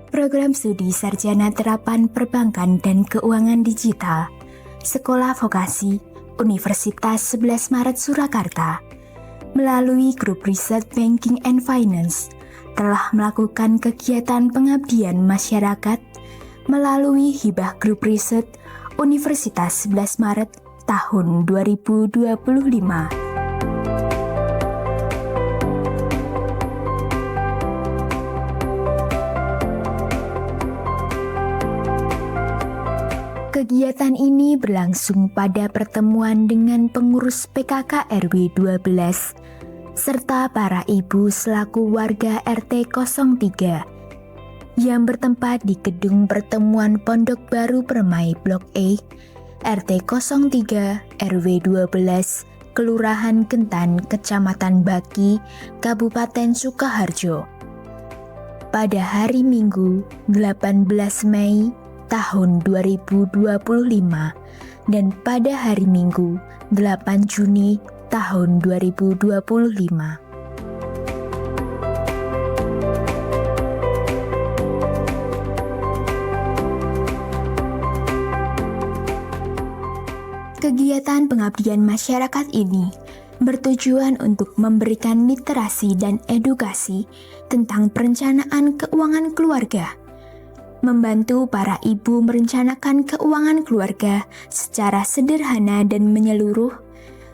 Program Studi Sarjana Terapan Perbankan dan Keuangan Digital Sekolah Vokasi Universitas 11 Maret Surakarta melalui grup riset Banking and Finance telah melakukan kegiatan pengabdian masyarakat melalui hibah grup riset Universitas 11 Maret tahun 2025. Kegiatan ini berlangsung pada pertemuan dengan pengurus PKK RW 12 serta para ibu selaku warga RT 03 yang bertempat di gedung pertemuan Pondok Baru Permai Blok E RT 03 RW 12 Kelurahan Kentan Kecamatan Baki Kabupaten Sukoharjo pada hari Minggu 18 Mei tahun 2025 dan pada hari Minggu 8 Juni tahun 2025. Kegiatan pengabdian masyarakat ini bertujuan untuk memberikan literasi dan edukasi tentang perencanaan keuangan keluarga, membantu para ibu merencanakan keuangan keluarga secara sederhana dan menyeluruh,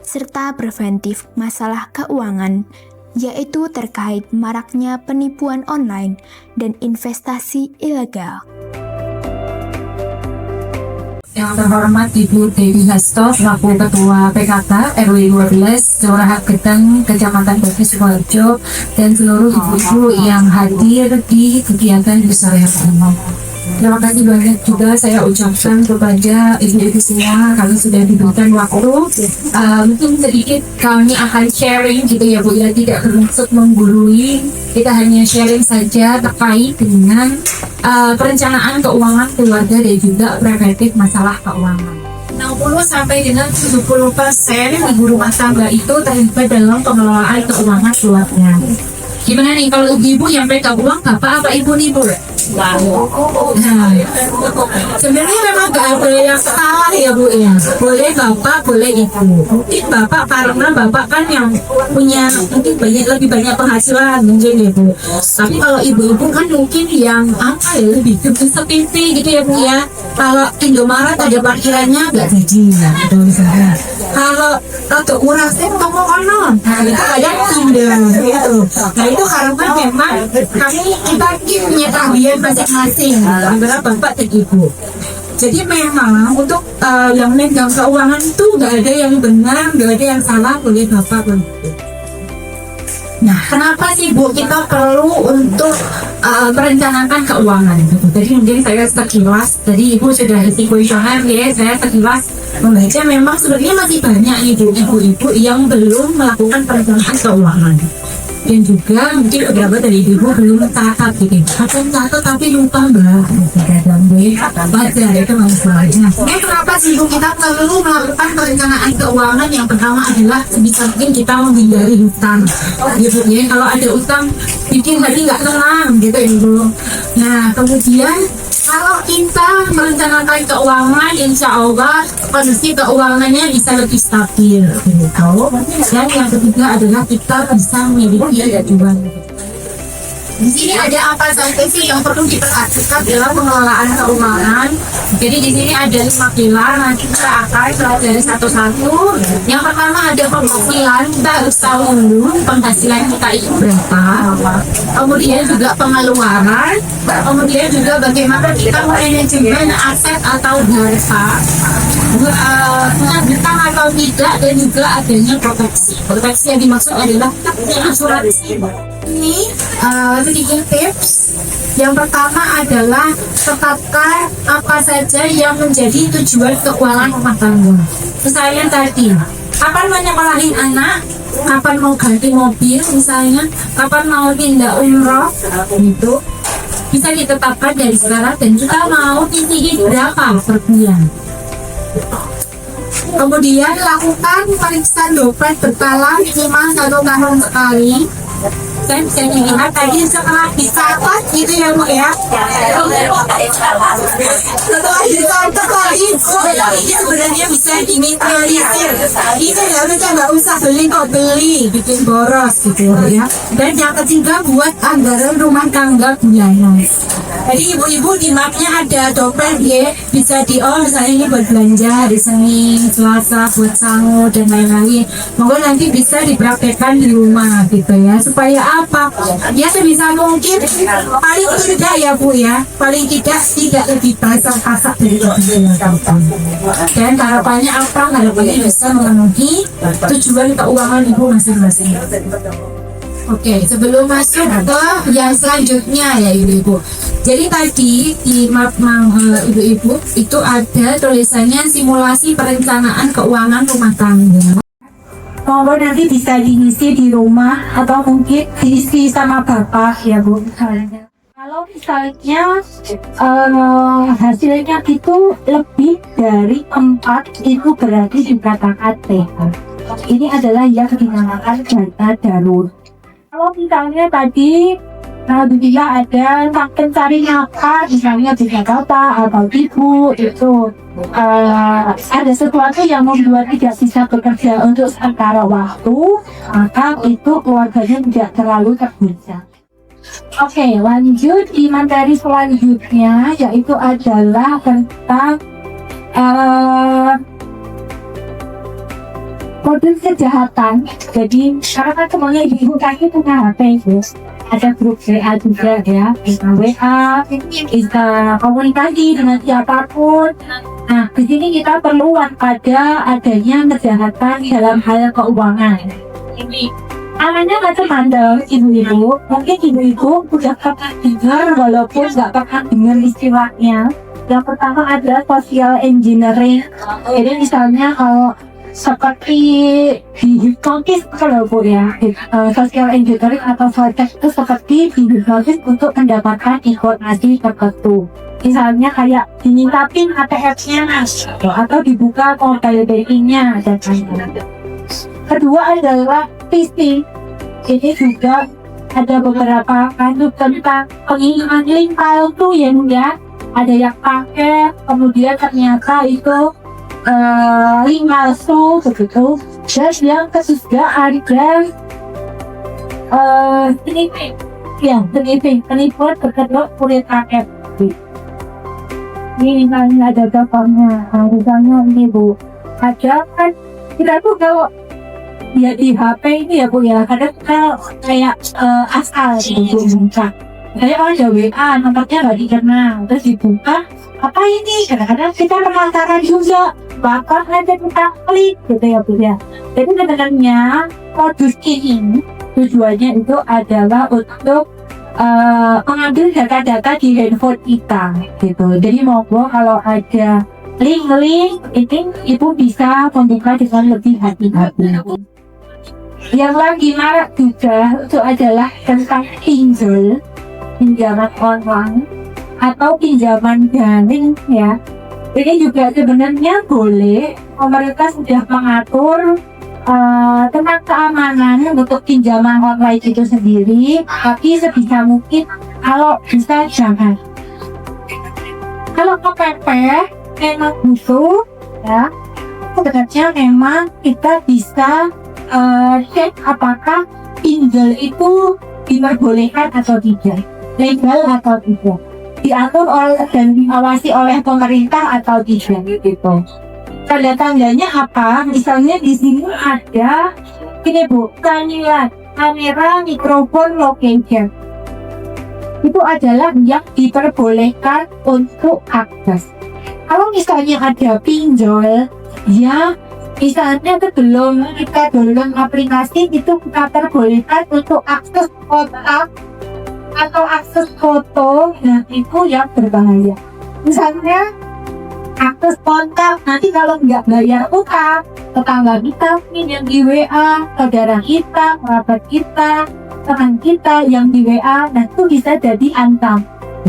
serta preventif masalah keuangan, yaitu terkait maraknya penipuan online dan investasi ilegal. Yang terhormat Ibu Dewi Hasto selaku Ketua PKK RW 12 Kelurahan Kentan Kecamatan Baki Sukoharjo dan seluruh ibu-ibu yang hadir di kegiatan di sore hari ini. Terima kasih banyak juga saya ucapkan kepada ibu-ibu semua kami sudah diberikan waktu. Mungkin sedikit kami akan sharing gitu ya Bu ya, tidak bermaksud menggurui, kita hanya sharing saja terkait dengan perencanaan keuangan keluarga dan juga preventif masalah keuangan. 60 sampai dengan 70% ibu rumah tangga itu terlibat dalam pengelolaan keuangan keluarga. Gimana nih kalau ibu yang pegang uang, bapak apa ibu nih Bu? Nah, sebenarnya memang gak ada yang salah ya Bu ya. Boleh bapak, boleh ibu. Mungkin bapak karena bapak kan yang punya mungkin lebih banyak penghasilan mungkin ya Bu. Tapi kalau ibu-ibu kan mungkin yang apa ya, lebih sepipi gitu ya Bu ya. Kalau Indomaret ada parkirannya gak gaji ya, gitu misalnya. Kalau untuk urasnya ngomong konon, nah itu kadang tidak gitu. Nah itu karena memang kita punya keahlian masing-masing antara bapak dan ibu. Jadi memang untuk yang megang keuangan itu nggak ada yang benar, nggak ada yang salah, boleh bapak boleh ibu. Nah, kenapa sih Bu kita perlu untuk merencanakan keuangan gitu? Jadi mungkin saya sekilas, tadi Ibu sudah isi kuesioner ya, saya sekilas membaca memang sebenarnya masih banyak ibu-ibu yang belum melakukan perencanaan keuangan. Dan juga mungkin beberapa dari ibu belum mencatat gitu. Akan catat tapi lupa Mbak. Kadang baca itu masalahnya. Oke, kenapa sih Bu kita perlu melakukan perencanaan keuangan? Yang pertama adalah sebisa mungkin kita menghindari hutang. Gitu ya. Kalau ada hutang bikin hati nggak tenang gitu Ibu. Nah, kemudian kalau kita merencanakan keuangan, insya Allah kondisi keuangannya bisa lebih stabil, gitu. Dan yang ketiga adalah kita bisa memiliki tujuan. Di sini ada apa saja sih yang perlu diperhatikan dalam pengelolaan keuangan? Jadi di sini ada 5 pilar, nanti kita akan pelajari satu-satu. Yang pertama ada penghasilan, kita harus tahu dulu penghasilan kita itu berapa. Kemudian juga pengeluaran, kemudian juga bagaimana kita manajemen aset atau harta, hutang atau tidak, dan juga adanya proteksi. Proteksi yang dimaksud adalah asuransi. Ini sedikit tips. Yang pertama adalah tetapkan apa saja yang menjadi tujuan keuangan rumah tangga. Misalnya tadi, kapan menyekolahin anak, kapan mau ganti mobil misalnya, kapan mau pindah umroh gitu. bisa ditetapkan dari sekarang dan kita mau tinggi berapa per bulan. Kemudian lakukan pemeriksaan dompet berkala minimal 1 tahun sekali. Saya bisa dilihat tadi setelah dicatat gitu ya Bu ya. Setelah dicatat lagi, ini sebenarnya bisa diminimalisir. Ini harusnya nggak usah beli bikin boros gitu ya. Dan yang ketiga buat anggaran rumah tangga bulanan. Jadi ibu-ibu di mapnya ada dompet ya, bisa misalnya ini buat belanja hari Senin, Selasa buat sangu dan lain-lain. Monggo nanti bisa dipraktekkan di rumah gitu ya, supaya apa? Ya sebisa mungkin paling tidak ya Bu ya, paling tidak lebih pasak dari gampang. Dan harapannya apa? Harapannya bisa memenuhi tujuan keuangan ibu masing-masing. Oke, sebelum masuk ke yang selanjutnya ya ibu-ibu. Jadi tadi di map ibu-ibu itu ada tulisannya simulasi perencanaan keuangan rumah tangga. Monggo nanti bisa diisi di rumah atau mungkin diisi sama bapak ya Bu. Kalau misalnya hasilnya itu lebih dari 4 itu berarti dikatakan sehat. Ini adalah yang dinamakan dana darurat. Kalau misalnya tadi bila ada sang pencari nafkah, misalnya bisa bapak atau ibu itu ada sesuatu yang membuat tidak bisa bekerja untuk sementara waktu, maka itu keluarganya tidak terlalu terguncang. Oke, lanjut di materi selanjutnya yaitu adalah tentang model kejahatan. Jadi karena semuanya ibu kaki punya HP itu ada grup WA juga ya, bisa WA, bisa komunikasi dengan siapapun. Nah, di sini kita perlu waspada adanya kejahatan dalam hal keuangan. Ini namanya macam-macam ibu-ibu. Mungkin ibu-ibu sudah pernah dengar walaupun nggak pernah dengar istilahnya. Yang pertama adalah social engineering. Jadi misalnya kalau seperti dihipnotis kalau Bu ya, social engineering atau vortex itu seperti dihipnotis untuk mendapatkan informasi tertentu. Misalnya kayak diminta PIN ATM-nya atau dibuka mobile banking-nya dan lain-lain. Kedua adalah phishing. Ini juga ada beberapa kasus tentang pengiriman link palsu ya Bu ya. Ada yang pakai kemudian ternyata itu link palsu begitu. Dan yang ketiga ada penipuan berkedok kulit rakyat. Ini misalnya ada gambarnya, misalnya ini Bu, ada kan kita tuh kalau ya di HP ini ya Bu ya, kadang kita kayak asal gitu buka. Kayak ada WA, nomornya nggak dikenal, terus dibuka, apa ini? Kadang-kadang kita penasaran juga, bahkan ada kita klik gitu ya Bu ya. Jadi sebenarnya modus ini tujuannya itu adalah untuk mengambil data-data di handphone kita gitu. Jadi monggo kalau ada link-link ini ibu bisa membuka dengan lebih hati-hati. Yang lagi marak juga itu adalah tentang pinjaman online atau pinjaman daring ya. Ini juga sebenarnya boleh, pemerintah sudah mengatur tentang keamanan untuk pinjaman online itu sendiri, tapi sebisa mungkin kalau bisa jangan. Kalau kepepet memang butuh ya, sebenarnya memang kita bisa cek apakah pinjol itu diperbolehkan atau tidak, legal atau tidak, diatur oleh dan diawasi oleh pemerintah atau tidak gitu. Tanda-tandanya apa? Misalnya di sini ada ini Bu, kamera mikrofon location. Itu adalah yang diperbolehkan untuk akses. Kalau misalnya ada pinjol, ya misalnya sebelum kita download aplikasi itu kita perbolehkan untuk akses kontak atau akses foto, nah itu yang berbahaya. Misalnya akses kontak, nanti kalau nggak bayar utang, tetangga kita yang di WA, saudara kita, kerabat kita, teman kita yang di WA, nah itu bisa jadi antam.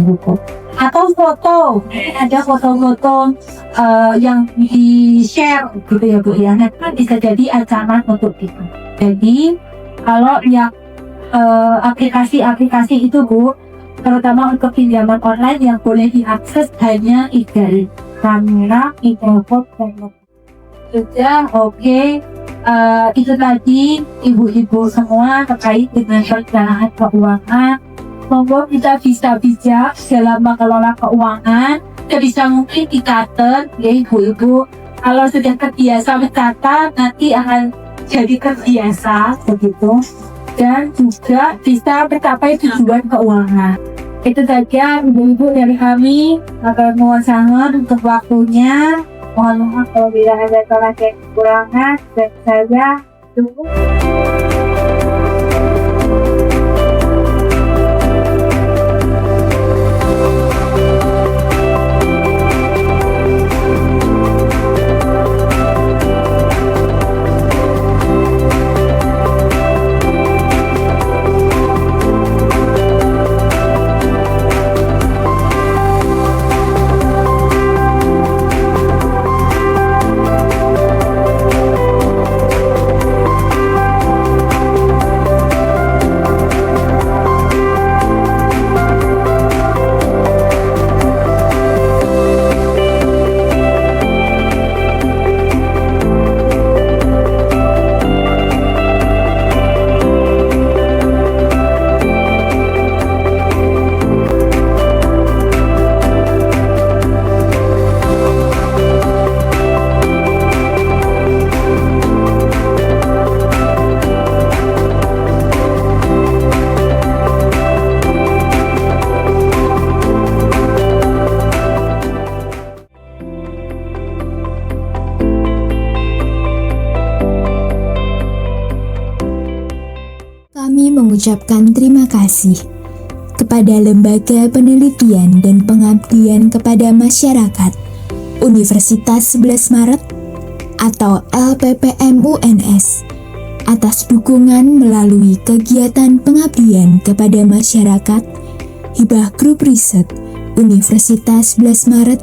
gitu. Atau foto, ada foto-foto yang di share gitu ya Bu ya. Nah, itu bisa jadi ancaman untuk kita. Jadi kalau yang aplikasi-aplikasi itu Bu, terutama untuk pinjaman online yang boleh diakses hanya email, kamera, telepon, dan sudah oke. Itu tadi ibu-ibu semua terkait dengan perencanaan keuangan. Monggo kita bisa bijak dalam mengelola keuangan. Sebisa mungkin dicatat ya ibu-ibu. Kalau sudah terbiasa mencatat, nanti akan jadi terbiasa begitu. Dan juga bisa mencapai tujuan keuangan. Itu saja ibu-ibu dari kami. Akan mohon sangat untuk waktunya. Mohon maaf kalau bila ada salah dan kekurangan. Dan saya tunggu. Kami mengucapkan terima kasih kepada Lembaga Penelitian dan Pengabdian kepada Masyarakat Universitas 11 Maret atau LPPM UNS atas dukungan melalui kegiatan pengabdian kepada masyarakat Hibah Grup Riset Universitas 11 Maret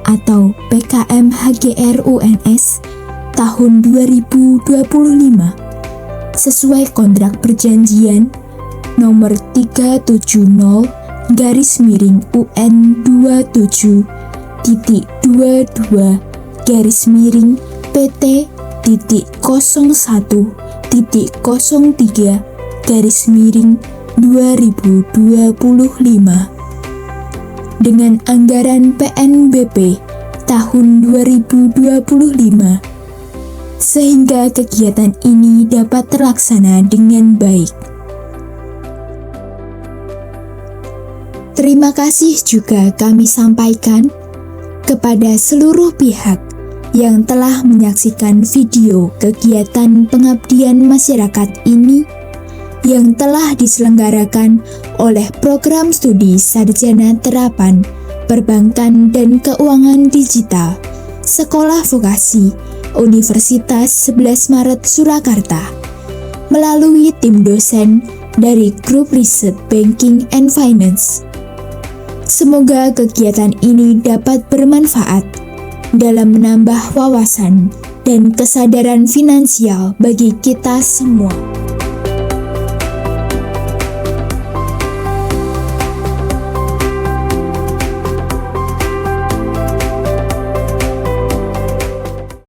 atau PKM HGR UNS tahun 2025 sesuai kontrak perjanjian nomor 370/UN 27.22/PT.01/03/2025 dengan anggaran PNBP tahun 2025 sehingga kegiatan ini dapat terlaksana dengan baik. Terima kasih juga kami sampaikan kepada seluruh pihak yang telah menyaksikan video kegiatan pengabdian masyarakat ini yang telah diselenggarakan oleh Program Studi Sarjana Terapan Perbankan dan Keuangan Digital Sekolah Vokasi Universitas 11 Maret Surakarta melalui tim dosen dari Grup Riset Banking and Finance. Semoga kegiatan ini dapat bermanfaat dalam menambah wawasan dan kesadaran finansial bagi kita semua.